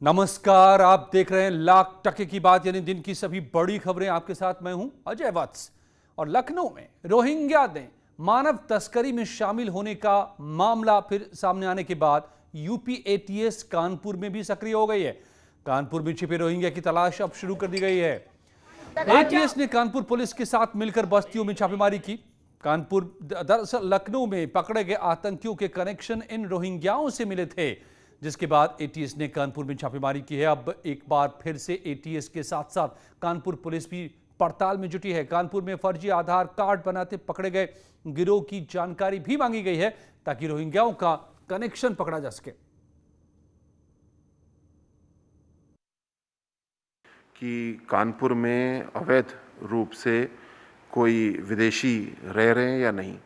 नमस्कार, आप देख रहे हैं लाख टके की बात यानी दिन की सभी बड़ी खबरें। आपके साथ मैं हूं अजय वत्स। और लखनऊ में रोहिंग्या ने मानव तस्करी में शामिल होने का मामला फिर सामने आने के बाद यूपी एटीएस कानपुर में भी सक्रिय हो गई है। कानपुर में छिपे रोहिंग्या की तलाश अब शुरू कर दी गई है। एटीएस ने कानपुर पुलिस के साथ मिलकर बस्तियों में छापेमारी की। कानपुर दरअसल लखनऊ में पकड़े गए आतंकियों के कनेक्शन इन रोहिंग्याओं से मिले थे, जिसके बाद एटीएस ने कानपुर में छापेमारी की है। अब एक बार फिर से एटीएस के साथ साथ कानपुर पुलिस भी पड़ताल में जुटी है। कानपुर में फर्जी आधार कार्ड बनाते पकड़े गए गिरोह की जानकारी भी मांगी गई है ताकि रोहिंग्याओं का कनेक्शन पकड़ा जा सके। कि कानपुर में अवैध रूप से कोई विदेशी रह रहे हैं या नहीं।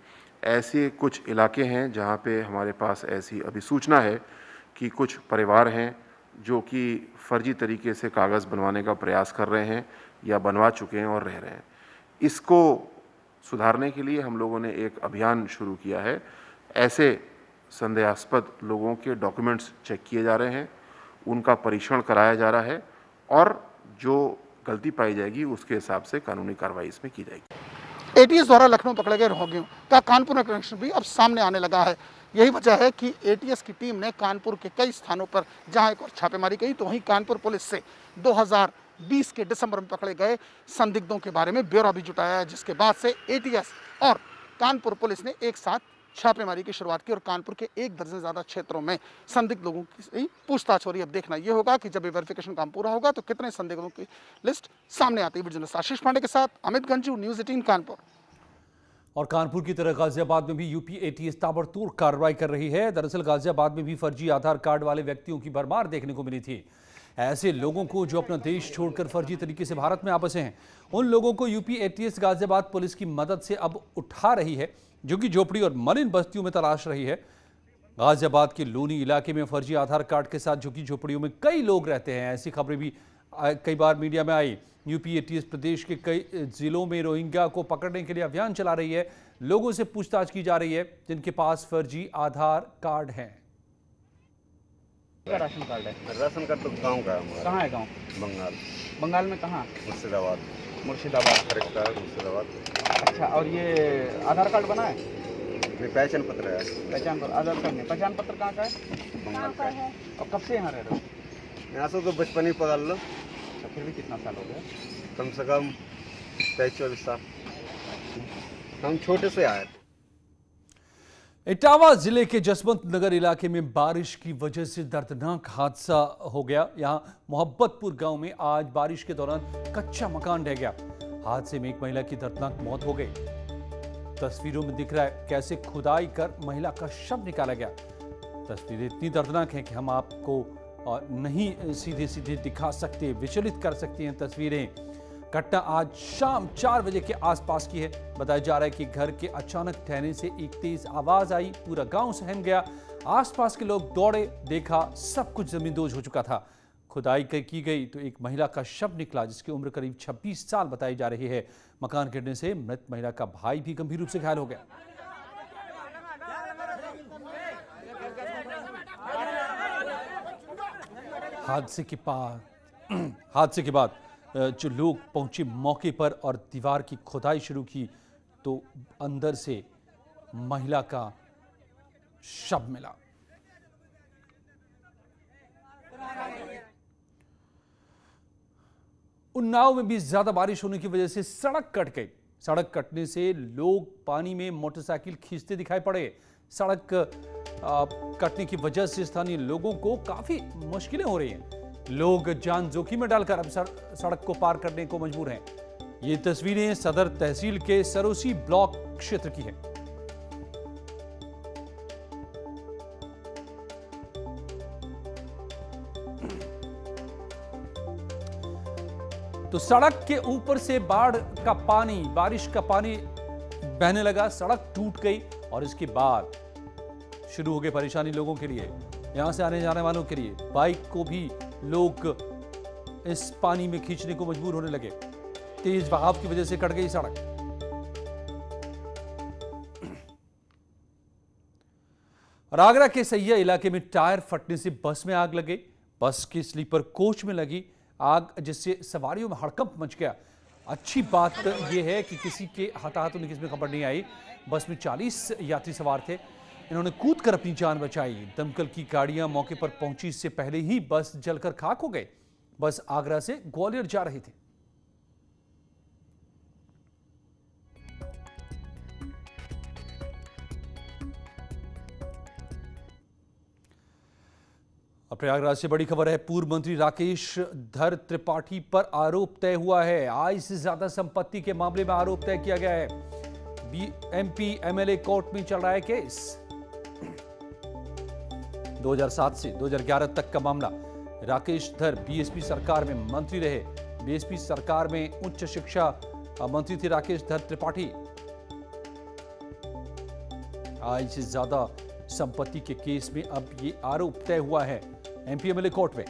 ऐसे कुछ इलाके हैं जहां पे हमारे पास ऐसी अभी सूचना है कि कुछ परिवार हैं जो कि फर्जी तरीके से कागज़ बनवाने का प्रयास कर रहे हैं या बनवा चुके हैं और रह रहे हैं। इसको सुधारने के लिए हम लोगों ने एक अभियान शुरू किया है। ऐसे संदेहास्पद लोगों के डॉक्यूमेंट्स चेक किए जा रहे हैं, उनका परीक्षण कराया जा रहा है और जो गलती पाई जाएगी उसके हिसाब से कानूनी कार्रवाई इसमें की जाएगी। एटीएस द्वारा लखनऊ पकड़े गए रोहिंग्याओं का कानपुर में कनेक्शन भी अब सामने आने लगा है। यही वजह है कि एटीएस की टीम ने कानपुर के कई स्थानों पर जहां एक और छापेमारी की, तो वहीं कानपुर पुलिस से 2020 के दिसंबर में पकड़े गए संदिग्धों के बारे में ब्यौरा भी जुटाया है, जिसके बाद से एटीएस और कानपुर पुलिस ने एक साथ छापेमारी की शुरुआत की और कानपुर के 1 दर्जन से ज़्यादा क्षेत्रों में संदिग्ध लोगों की पूछताछ हो रही है। अब देखना यह होगा कि जब ये वेरिफिकेशन काम पूरा होगा तो कितने संदिग्धों की लिस्ट सामने आती है। जर्नलिस्ट आशीष पांडे के साथ अमित गंजू, न्यूज़ 18 कानपुर। और कानपुर की तरह गाजियाबाद में भी यूपी एटीएस ताबड़तोड़ कार्रवाई कर रही है। दरअसल गाजियाबाद में भी फर्जी आधार कार्ड वाले व्यक्तियों की भरमार देखने को मिली थी। ऐसे लोगों को जो अपना देश छोड़कर फर्जी तरीके से भारत में आ बसे हैं, उन लोगों को यूपी एटीएस गाजियाबाद पुलिस की मदद से अब उठा रही है, जो कि झोपड़ी और मलिन बस्तियों में तलाश रही है। गाजियाबाद के लोनी इलाके में फर्जी आधार कार्ड के साथ झुकी झोपड़ियों में कई लोग रहते हैं। ऐसी खबरें भी कई बार मीडिया में आई। यूपी एटीएस प्रदेश के कई जिलों में रोहिंग्या को पकड़ने के लिए अभियान चला रही है। लोगों से पूछताछ की जा रही है जिनके पास फर्जी आधार कार्ड है। राशन कार्ड है? राशन कार्ड तो गाँव का है। कहाँ है गाँव? बंगाल। बंगाल में कहाँ? मुर्शिदाबाद। मुर्शिदाबाद। मुर्शिदाबाद। अच्छा, और ये आधार कार्ड बना है? नहीं, पहचान पत्र है। पहचान पत्र, आधार कार्ड नहीं। पहचान पत्र कहाँ का है? बंगाल का है। और कब से यहाँ रह रहे हो? यहाँ से तो बचपन ही पकड़ लो। अच्छा, फिर भी कितना साल हो गया? कम से कम 23-24 साल। हम छोटे से आए। इटावा जिले के जसवंत नगर इलाके में बारिश की वजह से दर्दनाक हादसा हो गया। यहां मोहब्बतपुर गांव में आज बारिश के दौरान कच्चा मकान ढह गया। हादसे में एक महिला की दर्दनाक मौत हो गई। तस्वीरों में दिख रहा है कैसे खुदाई कर महिला का शव निकाला गया। तस्वीरें इतनी दर्दनाक हैं कि हम आपको नहीं सीधे सीधे दिखा सकते, विचलित कर सकती हैं तस्वीरें। घटना आज शाम 4 बजे के आसपास की है। बताया जा रहा है कि घर के अचानक ढहने से एक तेज आवाज आई, पूरा गांव सहम गया। आसपास के लोग दौड़े, देखा सब कुछ जमींदोज हो चुका था। खुदाई की गई तो एक महिला का शव निकला, जिसकी उम्र करीब 26 साल बताई जा रही है। मकान गिरने से मृत महिला का भाई भी गंभीर रूप से घायल हो गया। हादसे के बाद जो लोग पहुंचे मौके पर और दीवार की खुदाई शुरू की तो अंदर से महिला का शव मिला। उन्नाव में भी ज्यादा बारिश होने की वजह से सड़क कट गई। सड़क कटने से लोग पानी में मोटरसाइकिल खींचते दिखाई पड़े। सड़क कटने की वजह से स्थानीय लोगों को काफी मुश्किलें हो रही हैं। लोग जान जोखिम में डालकर अब सड़क को पार करने को मजबूर हैं। ये तस्वीरें सदर तहसील के सरोसी ब्लॉक क्षेत्र की है। तो सड़क के ऊपर से बाढ़ का पानी, बारिश का पानी बहने लगा, सड़क टूट गई और इसके बाद शुरू हो गई परेशानी लोगों के लिए, यहां से आने जाने वालों के लिए। बाइक को भी लोग इस पानी में खींचने को मजबूर होने लगे। तेज बहाव की वजह से कट गई सड़क। और आगरा के सैया इलाके में टायर फटने से बस में आग लग गई। बस के स्लीपर कोच में लगी आग, जिससे सवारियों में हड़कंप मच गया। अच्छी बात यह है कि किसी के हताहत होने की इसमें खबर नहीं आई। बस में 40 यात्री सवार थे, इन्होंने कूदकर अपनी जान बचाई। दमकल की गाड़ियां मौके पर पहुंची, इससे पहले ही बस जलकर खाक हो गए। बस आगरा से ग्वालियर जा रही थी। प्रयागराज से बड़ी खबर है। पूर्व मंत्री राकेश धर त्रिपाठी पर आरोप तय हुआ है। आय से ज्यादा संपत्ति के मामले में आरोप तय किया गया है। एमपी एमएलए कोर्ट में चल रहा है केस। 2007 से 2011 तक का मामला। राकेश धर बीएसपी सरकार में मंत्री रहे। बीएसपी सरकार में उच्च शिक्षा मंत्री थे राकेश धर त्रिपाठी। आय से ज्यादा संपत्ति के केस में अब ये आरोप तय हुआ है एमपी एमएलए कोर्ट में।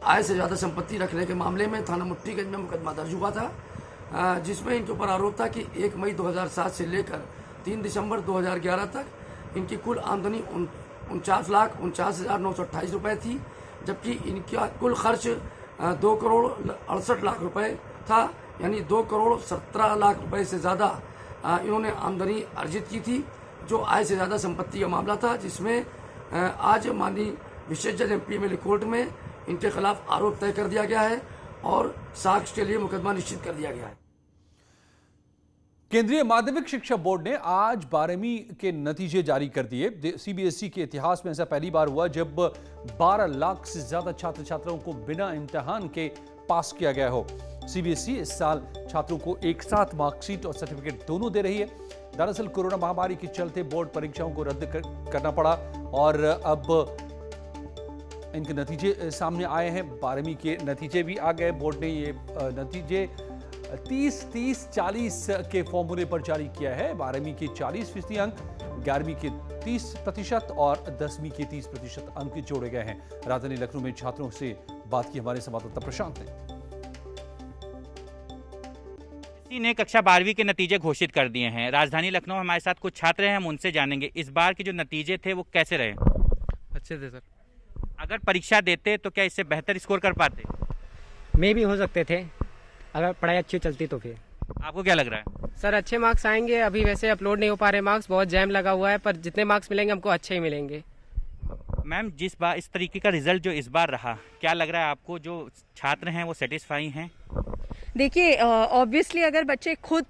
आय से ज्यादा संपत्ति रखने के मामले में थाना मुट्ठीगंज में मुकदमा दर्ज हुआ था, जिसमें इनके ऊपर आरोप था कि 1 मई 2007 से लेकर 3 दिसंबर 2011 तक इनकी कुल आमदनी 49,49,928 रुपए थी, जबकि इनका कुल खर्च 2 करोड़ 68 लाख रुपए था। यानी 2 करोड़ 17 लाख रुपए से ज़्यादा इन्होंने आमदनी अर्जित की थी, जो आय से ज़्यादा संपत्ति का मामला था, जिसमें आज माननीय विशेष जज एमपी एमएलए कोर्ट में इनके खिलाफ आरोप तय कर दिया गया है और साक्ष्य के लिए मुकदमा निश्चित कर दिया गया है। केंद्रीय माध्यमिक शिक्षा बोर्ड ने आज 12वीं के नतीजे जारी कर दिए। सीबीएसई के इतिहास में ऐसा पहली बार हुआ जब 12 लाख से ज्यादा छात्र छात्राओं को बिना इम्तिहान के पास किया गया हो। सीबीएसई इस साल छात्रों को एक साथ मार्कशीट और सर्टिफिकेट दोनों दे रही है। दरअसल कोरोना महामारी के चलते बोर्ड परीक्षाओं को रद्द करना पड़ा और अब इनके नतीजे सामने आए हैं। 12वीं के नतीजे भी आ गए। बोर्ड ने ये नतीजे 30-30-40 के फॉर्मूले पर जारी किया है। 12वीं के 40% अंक, 11वीं के 30% और 10वीं के 30% अंक जोड़े गए हैं। राजधानी लखनऊ में छात्रों से बात की हमारे संवाददाता प्रशांत ने। ने कक्षा 12वीं के नतीजे घोषित कर दिए हैं। राजधानी लखनऊ में हमारे साथ कुछ छात्र हैं, हम उनसे जानेंगे इस बार के जो नतीजे थे वो कैसे रहे। अच्छे थे सर। अगर परीक्षा देते तो क्या इससे बेहतर स्कोर कर पाते? मे भी हो सकते थे अगर पढ़ाई अच्छी चलती तो। फिर आपको क्या लग रहा है? सर अच्छे मार्क्स आएंगे। अभी वैसे अपलोड नहीं हो पा रहे मार्क्स, बहुत जैम लगा हुआ है, पर जितने मार्क्स मिलेंगे हमको अच्छे ही मिलेंगे। मैम, जिस बार इस तरीके का रिजल्ट जो इस बार रहा, क्या लग रहा है आपको जो छात्र हैं वो सेटिस्फाई हैं? देखिए, ऑब्वियसली अगर बच्चे खुद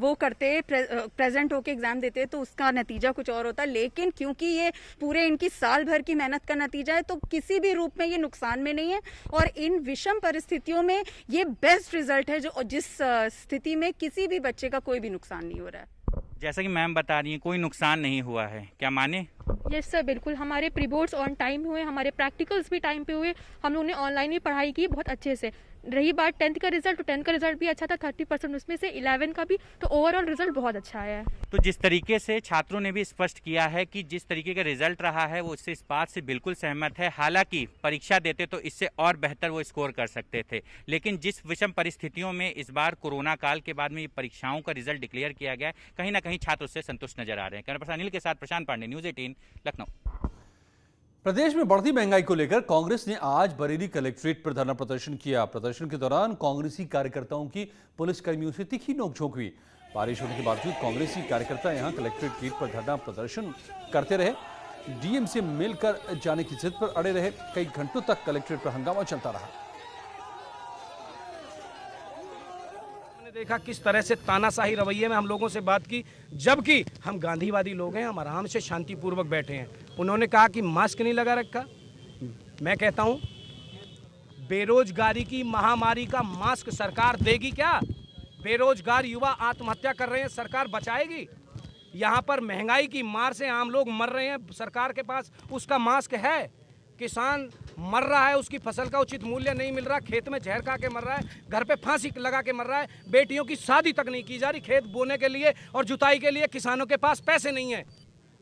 वो करते प्रेजेंट होके एग्जाम देते तो उसका नतीजा कुछ और होता, लेकिन क्योंकि ये पूरे इनकी साल भर की मेहनत का नतीजा है तो किसी भी रूप में ये नुकसान में नहीं है और इन विषम परिस्थितियों में ये बेस्ट रिजल्ट है जो जिस स्थिति में किसी भी बच्चे का कोई भी नुकसान नहीं हो रहा है। जैसा कि मैम बता रही हैं कोई नुकसान नहीं हुआ है, क्या माने? यस सर, बिल्कुल। हमारे प्री बोर्ड्स ऑन टाइम हुए, हमारे प्रैक्टिकल्स भी टाइम पे हुए, हम लोगों ने ऑनलाइन भी पढ़ाई की बहुत अच्छे से। रही बात 10th का रिजल्ट, तो 10th का रिजल्ट भी अच्छा था, 30% उसमें से, 11 का भी, तो ओवरऑल रिजल्ट बहुत अच्छा आया है। तो जिस तरीके से छात्रों ने भी स्पष्ट किया है कि जिस तरीके का रिजल्ट रहा है वो इससे इस बात से बिल्कुल सहमत है। हालांकि परीक्षा देते तो इससे और बेहतर वो स्कोर कर सकते थे, लेकिन जिस विषम परिस्थितियों में इस बार कोरोना काल के बाद में ये परीक्षाओं का रिजल्ट डिक्लेयर किया गया है, कहीं ना कहीं छात्र उससे संतुष्ट नजर आ रहे हैं। कैमरा पर्सन अनिल के साथ प्रशांत पांडे, न्यूज़ 18 लखनऊ। प्रदेश में बढ़ती महंगाई को लेकर कांग्रेस ने आज बरेली कलेक्ट्रेट पर धरना प्रदर्शन किया। प्रदर्शन के दौरान कांग्रेसी कार्यकर्ताओं की पुलिसकर्मियों से तीखी नोकझोंक हुई। बारिश होने के बावजूद कांग्रेसी कार्यकर्ता यहां कलेक्ट्रेट गेट पर धरना प्रदर्शन करते रहे। डीएम से मिलकर जाने की जिद पर अड़े रहे। कई घंटों तक कलेक्ट्रेट पर हंगामा चलता रहा। देखा किस तरह से तानाशाही रवैये में हम लोगों से बात की, जबकि हम गांधीवादी लोग हैं, हम आराम से शांतिपूर्वक बैठे हैं। उन्होंने कहा कि मास्क नहीं लगा रखा। मैं कहता हूं, बेरोजगारी की महामारी का मास्क सरकार देगी क्या? बेरोजगार युवा आत्महत्या कर रहे हैं, सरकार बचाएगी? यहां पर महंगाई की मार से आम लोग मर रहे हैं, सरकार के पास उसका मास्क है? किसान मर रहा है, उसकी फसल का उचित मूल्य नहीं मिल रहा, खेत में जहर खा के मर रहा है, घर पे फांसी लगा के मर रहा है, बेटियों की शादी तक नहीं की जा रही, खेत बोने के लिए और जुताई के लिए किसानों के पास पैसे नहीं है।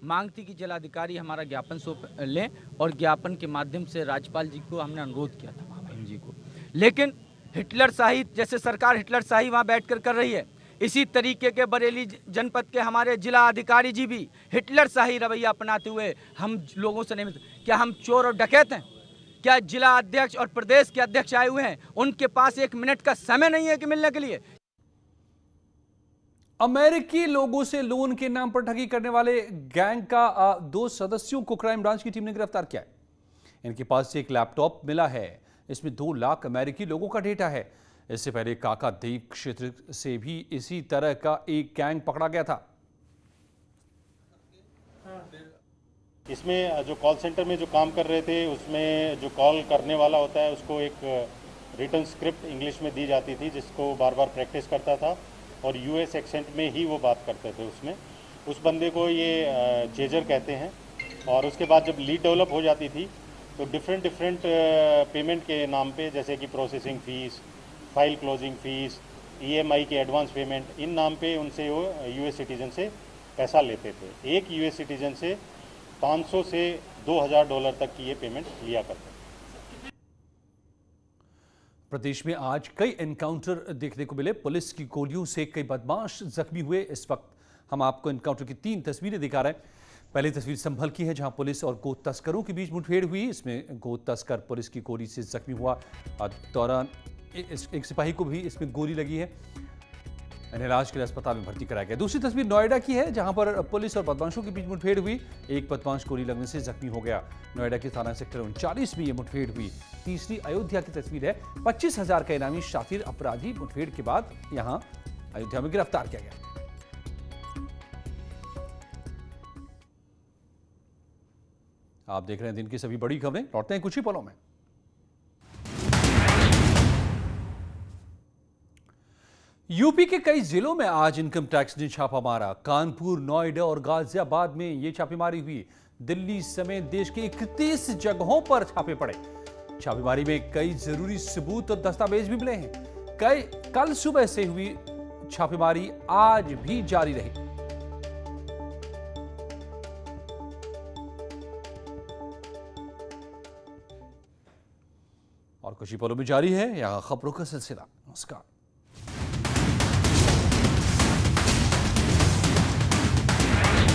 मांग थी कि जिलाधिकारी हमारा ज्ञापन सौंप लें और ज्ञापन के माध्यम से राज्यपाल जी को हमने अनुरोध किया था, महामहिम जी को। लेकिन हिटलर शाही, जैसे सरकार हिटलर शाही वहाँ बैठकर कर रही है, इसी तरीके के बरेली जनपद के हमारे जिला अधिकारी जी भी हिटलर शाही रवैया अपनाते हुए हम लोगों से नहीं मिलते। क्या हम चोर और डकैत हैं? क्या जिला अध्यक्ष और प्रदेश के अध्यक्ष आए हुए हैं, उनके पास 1 मिनट का समय नहीं है कि मिलने के लिए? अमेरिकी लोगों से लोन के नाम पर ठगी करने वाले गैंग का 2 सदस्यों को क्राइम ब्रांच की टीम ने गिरफ्तार किया है। इनके पास से एक लैपटॉप मिला है, इसमें 2 लाख अमेरिकी लोगों का डेटा है। इससे पहले काका द्वीप क्षेत्र से भी इसी तरह का एक गैंग पकड़ा गया था। इसमें जो कॉल सेंटर में जो काम कर रहे थे, उसमें जो कॉल करने वाला होता है उसको एक रिटन स्क्रिप्ट इंग्लिश में दी जाती थी, जिसको बार बार प्रैक्टिस करता था और यूएस एक्सेंट में ही वो बात करते थे। उसमें उस बंदे को ये चेजर कहते हैं। और उसके बाद जब लीड डेवलप हो जाती थी तो डिफरेंट पेमेंट के नाम पे, जैसे कि processing fees, file closing fees, EMI के एडवांस पेमेंट, इन नाम पे उनसे वो यूएस सिटीजन से पैसा लेते थे। एक यूएस सिटीजन से 500 से $2000 तक की ये पेमेंट लिया करते थे। प्रदेश में आज कई एनकाउंटर देखने को मिले। पुलिस की गोलियों से कई बदमाश जख्मी हुए। इस वक्त हम आपको एनकाउंटर की 3 तस्वीरें दिखा रहे हैं। पहली तस्वीर संभल की है, जहां पुलिस और गोद तस्करों के बीच मुठभेड़ हुई। इसमें गोद तस्कर पुलिस की गोली से जख्मी हुआ। दौरान एक सिपाही को भी इसमें गोली लगी है। इलाज के लिए अस्पताल में भर्ती कराया गया। दूसरी तस्वीर नोएडा की है, जहां पर पुलिस और बदमाशों के बीच मुठभेड़ हुई। एक बदमाश गोली लगने से जख्मी हो गया। नोएडा के थाना सेक्टर 39 में यह मुठभेड़ हुई। तीसरी अयोध्या की तस्वीर है। 25,000 का इनामी शातिर अपराधी मुठभेड़ के बाद यहां अयोध्या में गिरफ्तार किया गया। आप देख रहे हैं दिन की सभी बड़ी खबरें। लौटते हैं कुछ ही पलों में। यूपी के कई जिलों में आज इनकम टैक्स ने छापा मारा। कानपुर, नोएडा और गाजियाबाद में यह छापेमारी हुई। दिल्ली समेत देश के 31 जगहों पर छापे पड़े। छापेमारी में कई जरूरी सबूत और दस्तावेज भी मिले हैं। कल सुबह से हुई छापेमारी आज भी जारी रही। और कुछ ही पलों में जारी है यहां खबरों का सिलसिला। नमस्कार।